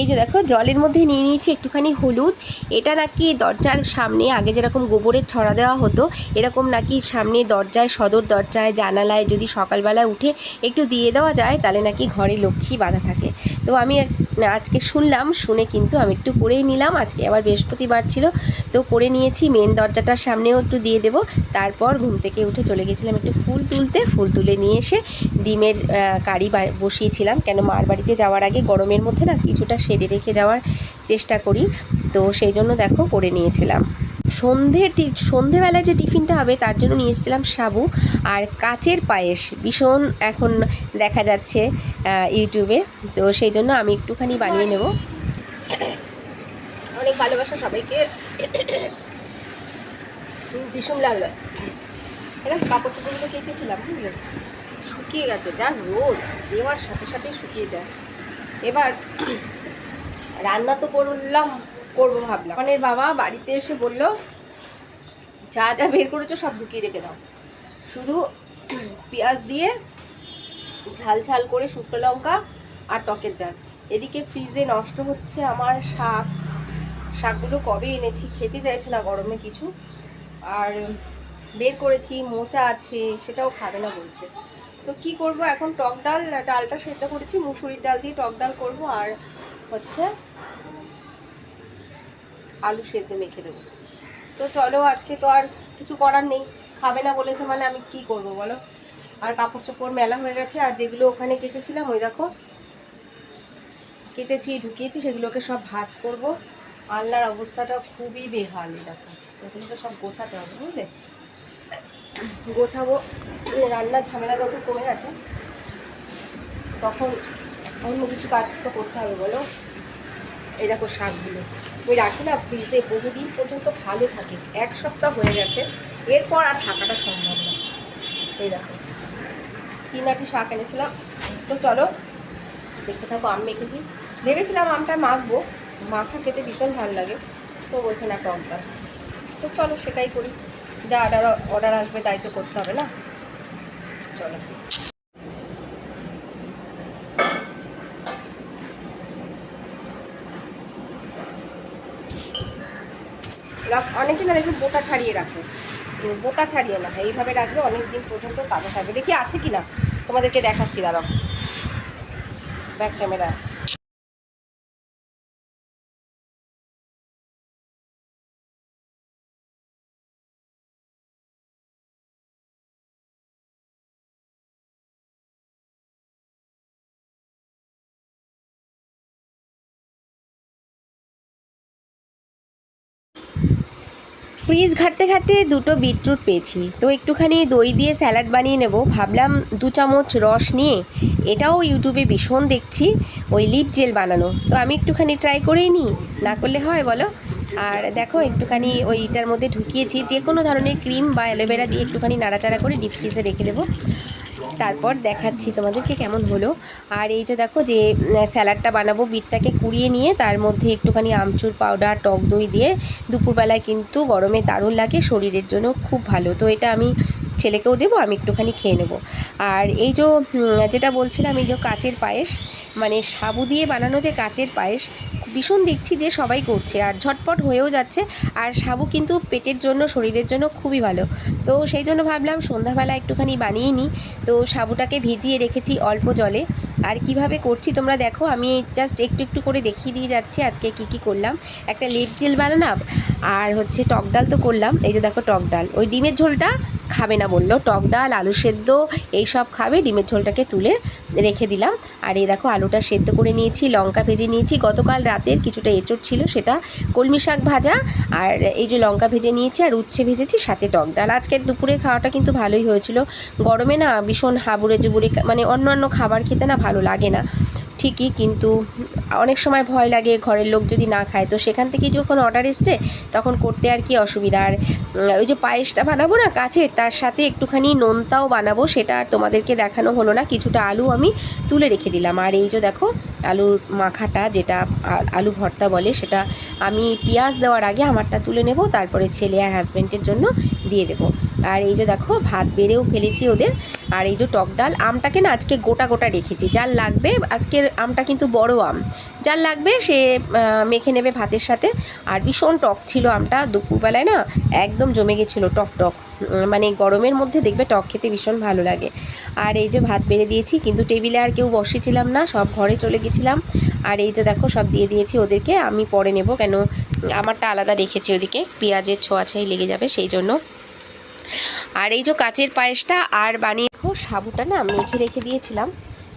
এই যে দেখো জলের মধ্যে নিয়ে নিয়েছি একটুখানি হলুদ। এটা নাকি দরজার সামনে আগে যেরকম গোবরের ছড়া দেওয়া হতো, এরকম নাকি সামনে দরজায়, সদর দরজায়, জানালায় যদি সকালবেলা উঠে একটু দিয়ে দেওয়া যায় তাহলে নাকি ঘরে লক্ষ্মী বাঁধা থাকে। তো আমি আজকে শুনলাম, শুনে কিন্তু আমি একটু করেই নিলাম। আজকে আবার বৃহস্পতিবার ছিল, তো করে নিয়েছি। মেন দরজাটার সামনেও একটু দিয়ে দেবো। তারপর ঘুম থেকে উঠে চলে গেছিলাম একটু ফুল তুলতে। ফুল তুলে নিয়ে এসে ডিমের কারি বসিয়েছিলাম, কেন মার বাড়িতে যাওয়ার আগে গরমের মধ্যে না কিছুটা সেরে রেখে যাওয়ার চেষ্টা করি, তো সেই জন্য দেখো করে নিয়েছিলাম। সন্ধেবেলায় যে টিফিনটা হবে তার জন্য নিয়ে এসেছিলাম সাবু আর কাচের পায়েস, ভীষণ এখন দেখা যাচ্ছে ইউটিউবে, তো সেই জন্য আমি একটুখানি বানিয়ে নেব। অনেক ভালোবাসা সবাইকে, ভীষণ লাগলো। এটা কাপড় চোপড়গুলো কেচেছিলাম, বুঝলে, শুকিয়ে গেছে, যা রোদ দেওয়ার সাথে সাথেই শুকিয়ে যায়। এবার রান্না তো করবো ভাবলাম। মানে বাবা বাড়িতে এসে বললো যা যা বের করেছো সব ঢুকিয়ে রেখে দাও, শুধু পেঁয়াজ দিয়ে ঝাল ঝাল করে শুকনো লঙ্কা আর টকের ডাল। এদিকে ফ্রিজে নষ্ট হচ্ছে আমার শাকগুলো কবে এনেছি, খেতে চাইছে না গরমে কিছু। আর বের করেছি মোচা আছে, সেটাও খাবে না বলছে। তো কি করব এখন, টক ডালটা সেদ্ধ করেছি, মুসুরির ডাল দিয়ে টক ডাল করবো, আর হচ্ছে আলু সেদ্ধ মেখে দেবো। তো চলো, আজকে তো আর কিছু করার নেই, খাবে না বলেছে মানে আমি কি করব বলো। আর কাপড় চোপড় মেলা হয়ে গেছে, আর যেগুলো ওখানে কেচেছিলাম ওই দেখো কেচেছি ঢুকিয়েছি, সেগুলোকে সব ভাঁজ করব। আলনার অবস্থাটা খুবই বেহাল, দেখো এগুলো তো সব গোছাতে হবে, বুঝলে, গোছাবো। রান্নার ঝামেলা যখন কমে গেছে তখন অন্য কিছু কাজ তো করতে হবে বলো। এই দেখো শাকগুলো ওই রাখি না ফ্রিজে, বহুদিন পর্যন্ত ভালো থাকে, 1 সপ্তাহ হয়ে গেছে, এরপর আর থাকাটা সম্ভব না। এই দেখো কি নাকি শাক এনেছিলাম। তো চলো দেখতে থাকো। আম মেখেছি, ভেবেছিলাম আমটা মাখবো, মাখা খেতে ভীষণ ভালো লাগে, তো বলছে না টক ডাল। তো চলো সেটাই করি, যা অর্ডার আসবে তাই তো করতে হবে না। চলো অনেকে না দেখবে বোটা ছাড়িয়ে রাখে, বোটা ছাড়িয়ে না, এইভাবে রাখবে অনেক দিন পর্যন্ত তাজা থাকবে। দেখি আছে কি না তোমাদেরকে দেখাচ্ছি, দাঁড়াও ব্যাক ক্যামেরা। ফ্রিজ ঘাঁটতে ঘাঁটতে দুটো বিটরুট পেয়েছি, তো একটুখানি দই দিয়ে স্যালাড বানিয়ে নেব ভাবলাম। 2 চামচ রস নিয়ে, এটাও ইউটিউবে ভীষণ দেখছি ওই লিপ জেল বানানো, তো আমি একটুখানি ট্রাই করেই নিই, না করলে হয় বলো। আর দেখো একটুখানি ওইটার মধ্যে ঢুকিয়েছি, যে কোনো ধরনের ক্রিম বা অ্যালোভেরা দিয়ে একটুখানি নাড়াচাড়া করে ডিপ ফ্রিজে রেখে দেবো, তারপর দেখাচ্ছি তোমাদেরকে কেমন হলো। আর এই যে দেখো যে স্যালাডটা বানাবো, বিটটাকে কুড়িয়ে নিয়ে তার মধ্যে একটুখানি আমচুর পাউডার, টক দই দিয়ে দুপুরবেলায় কিন্তু গরমে দারুণ লাগে, শরীরের জন্য খুব ভালো। তো এটা আমি ছেলেকেও দেবো, আমি একটুখানি খেয়ে নেব। আর এই যে যেটা বলছিলাম, এই যে কাচের পায়েস, মানে সাবু দিয়ে বানানো যে কাচের পায়েস, ভীষণ দেখছি যে সবাই করছে আর ঝটপট হয়েও যাচ্ছে। আর সাবু কিন্তু পেটের জন্য, শরীরের জন্য খুবই ভালো, তো সেই জন্য ভাবলাম সন্ধ্যাবেলা একটুখানি বানিয়ে নিই। তো সাবুটাকে ভিজিয়ে রেখেছি অল্প জলে। আর কিভাবে করছি তোমরা দেখো, আমি জাস্ট একটু একটু করে দেখিয়ে দিয়ে যাচ্ছি আজকে কি কি করলাম। একটা লেপ জেল বানালাম, আর হচ্ছে টক ডাল তো করলাম। এই যে দেখো টক ডাল, ওই ডিমের ঝোলটা খাবে না বললো, টক ডাল আলু সেদ্ধ এইসব খাবে, ডিমের ঝোলটাকে তুলে রেখে দিলাম। আর এই দেখো আলুটা সেদ্ধ করে নিয়েছি, লঙ্কা ভেজে নিয়েছি, গতকাল রাতের কিছুটা এঁচোড় ছিল সেটা, কলমি শাক ভাজা, আর এই যে লঙ্কা ভেজে নিয়েছি, আর উচ্ছে ভেজেছি, সাথে টক ডাল। আজকের দুপুরের খাওয়াটা কিন্তু ভালোই হয়েছিল। গরমে না ভীষণ হাবুড়ে জুবুড়ে, মানে অন্যান্য খাবার খেতে না ভালো লাগে না ঠিকই, কিন্তু অনেক সময় ভয় লাগে ঘরের লোক যদি না খায়, তো সেখান থেকেই যখন অর্ডার এসছে তখন করতে আর কি অসুবিধা। আর ওই যে পায়েসটা বানাবো না কাচের, তার সাথে একটুখানি নোনতাও বানাবো, সেটা আর তোমাদেরকে দেখানো হলো না। কিছুটা আলু আমি তুলে রেখে দিলাম। আর এই যে দেখো আলুর মাখাটা, যেটা আলু ভর্তা বলে, সেটা আমি পেঁয়াজ দেওয়ার আগে আমারটা তুলে নেব, তারপরে ছেলে আর হাজব্যান্ডের জন্য দিয়ে দেবো। আর এই যে দেখো ভাত বেড়েও ফেলেছি ওদের। আর এই যে টক ডাল, আমটাকে না আজকে গোটা গোটা রেখেছি, যার লাগবে, আজকের আমটা কিন্তু বড় আম, যার লাগবে সে মেখে নেবে ভাতের সাথে। আর ভীষণ টক ছিল আমটা, দুপুরবেলায় না একদম জমে গেছিলো টক টক, মানে গরমের মধ্যে দেখবে টক খেতে ভীষণ ভালো লাগে। আর এই যে ভাত বেড়ে দিয়েছি, কিন্তু টেবিলে আর কেউ বসেছিলাম না, সব ঘরে চলে গেছিলাম। আর এই যে দেখো সব দিয়ে দিয়েছি ওদেরকে, আমি পরে নেব, কেন আমারটা আলাদা রেখেছি ওদিকে, পেঁয়াজের ছোঁয়াছাই লেগে যাবে সেই জন্য। আর এই যে কাচের পায়েসটা আর বানিয়ে সাবুটা না মেখে রেখে দিয়েছিলাম,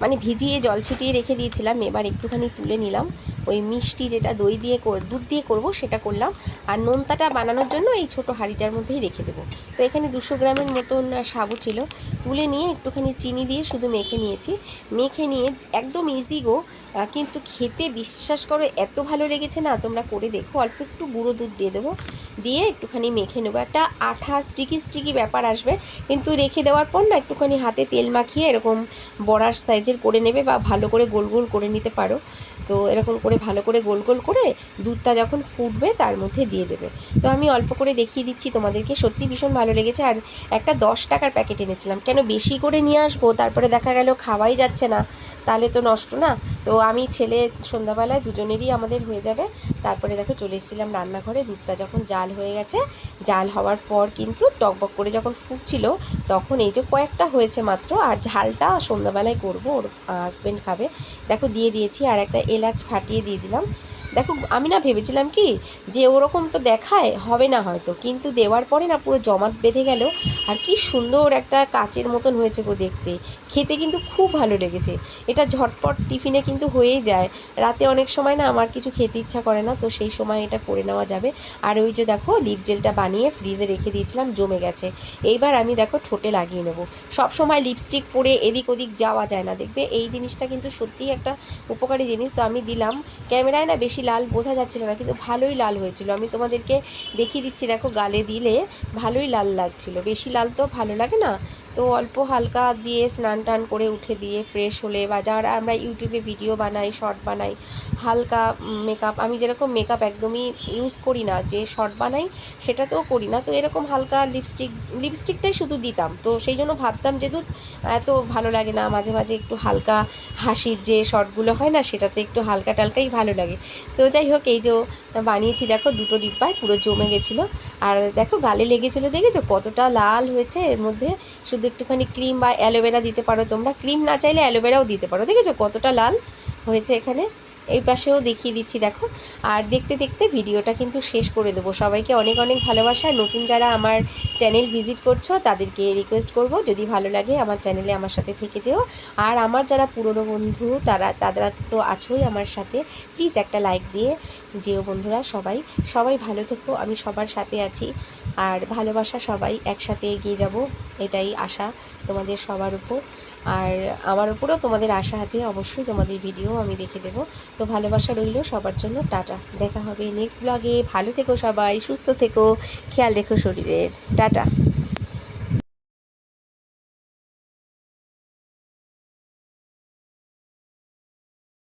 মানে ভিজিয়ে জল ছিটিয়ে রেখে দিয়েছিলাম, এবার একটুখানি তুলে নিলাম। ওই মিষ্টি যেটা দই দিয়ে দুধ দিয়ে করব সেটা করলাম। আর নোনতাটা বানানোর জন্য এই ছোটো হাঁড়িটার মধ্যেই রেখে দেবো। তো এখানে 200 গ্রামের মতন সাবু ছিল, তুলে নিয়ে একটুখানি চিনি দিয়ে শুধু মেখে নিয়েছি। মেখে নিয়ে একদম ইজি গো, কিন্তু খেতে বিশ্বাস করো এত ভালো লেগেছে না, তোমরা করে দেখো। অল্প একটু গুঁড়ো দুধ দিয়ে দেবো, দিয়ে একটুখানি মেখে নেবো, একটা আঠা স্টিকি স্টিকি ব্যাপার আসবে। কিন্তু রেখে দেওয়ার পর না একটুখানি হাতে তেল মাখিয়ে এরকম বড়ার সাইজের করে নেবে, বা ভালো করে গোল গোল করে নিতে পারো। তো এরকম করে ভালো করে গোল গোল করে দুধটা যখন ফুটবে তার মধ্যে দিয়ে দেবে। তো আমি অল্প করে দেখিয়ে দিচ্ছি তোমাদেরকে, সত্যি ভীষণ ভালো লেগেছে। আর একটা 10 টাকার প্যাকেট এনেছিলাম, কেন বেশি করে নিয়ে আসবো, তারপরে দেখা গেল খাওয়াই যাচ্ছে না, তাহলে তো নষ্ট না। তো আমি ছেলে সন্ধ্যাবেলায় দুজনেরই আমাদের হয়ে যাবে। তারপরে দেখো চলে এসেছিলাম রান্নাঘরে, দুধটা যখন জাল হয়ে গেছে, জাল হওয়ার পর কিন্তু টকবক করে যখন ফুটছিল, তখন এই যে কয়েকটা হয়েছে মাত্র, আর ঝালটা সন্ধ্যাবেলায় করবো, ওর হাজব্যান্ড খাবে। দেখো দিয়ে দিয়েছি, আর একটা এলাচ ফাটিয়ে দিয়ে দিলাম। দেখো আমি না ভেবেছিলাম কি যে ওরকম তো দেখায় হবে না হয়তো, কিন্তু দেওয়ার পরে না পুরো জমাট বেঁধে গেল। আর কি সুন্দর একটা কাচের মতন হয়েছে গো দেখতে, খেতে কিন্তু খুব ভালো লেগেছে। এটা ঝটপট টিফিনে কিন্তু হয়েই যায়, রাতে অনেক সময় না আমার কিছু খেতে ইচ্ছা করে না, তো সেই সময় এটা করে নেওয়া যাবে। আর ওই যে দেখো লিপ জেলটা বানিয়ে ফ্রিজে রেখে দিয়েছিলাম, জমে গেছে। এইবার আমি দেখো ঠোঁটে লাগিয়ে নেব। সব সময় লিপস্টিক পরে এদিক ওদিক যাওয়া যায় না, দেখবে এই জিনিসটা কিন্তু সত্যিই একটা উপকারী জিনিস। তো আমি দিলাম, ক্যামেরায় না বেশি লাল বোঝা যাচ্ছিল না, কিন্তু ভালোই লাল হয়েছিল। আমি তোমাদেরকে দেখিয়ে দিচ্ছি, দেখো গালে দিলে ভালোই লাল লাগছিল, বেশি লাল তো ভালো লাগে না। তো অল্প হালকা দিয়ে স্নান টান করে উঠে দিয়ে ফ্রেশ হলে, বা যারা আমরা ইউটিউবে ভিডিও বানাই, শর্ট বানাই, হালকা মেকআপ, আমি যেরকম মেকআপ একদমই ইউজ করি না, যে শর্ট বানাই সেটাতেও করি না, তো এরকম হালকা লিপস্টিকটাই শুধু দিতাম। তো সেই জন্য ভাবতাম যেহেতু এত ভালো লাগে না, মাঝে মাঝে একটু হালকা হাসির যে শর্টগুলো হয় না, সেটাতে একটু হালকা টালকাই ভালো লাগে। তো যাই হোক, এই যে বানিয়েছি দেখো, দুটো ডিব্বায় পুরো জমে গেছিলো। আর দেখো গালে লেগেছিলো, দেখেছো কতটা লাল হয়েছে। এর মধ্যে শুধু একটুখানি ক্রিম বা অ্যালোভেরা দিতে পারো তোমরা, ক্রিম না চাইলে অ্যালোভেরাও দিতে পারো। দেখেছো কতটা লাল হয়েছে এখানে, এই পাশেও দেখিয়ে দিচ্ছি দেখো। আর দেখতে দেখতে ভিডিওটা কিন্তু শেষ করে দেবো। সবাইকে অনেক অনেক ভালোবাসা। নতুন যারা আমার চ্যানেল ভিজিট করছো তাদেরকে রিকোয়েস্ট করব, যদি ভালো লাগে আমার চ্যানেলে আমার সাথে থেকে যেও। আর আমার যারা পুরনো বন্ধু তারা তো আছোই আমার সাথে, প্লিজ একটা লাইক দিয়ে যেও বন্ধুরা। সবাই সবাই ভালো থেকো, আমি সবার সাথে আছি। আর ভালোবাসা, সবাই একসাথে এগিয়ে যাব, এটাই আশা তোমাদের সবার উপর। আর আমার উপরেও তোমাদের আশা আছে, অবশ্যই তোমাদের ভিডিও আমি দেখে দেবো। তো ভালোবাসা রইল সবার জন্য, টাটা। দেখা হবে নেক্সট ব্লগে। ভালো থেকো সবাই, সুস্থ থেকো, খেয়াল রেখো শরীরের, টাটা।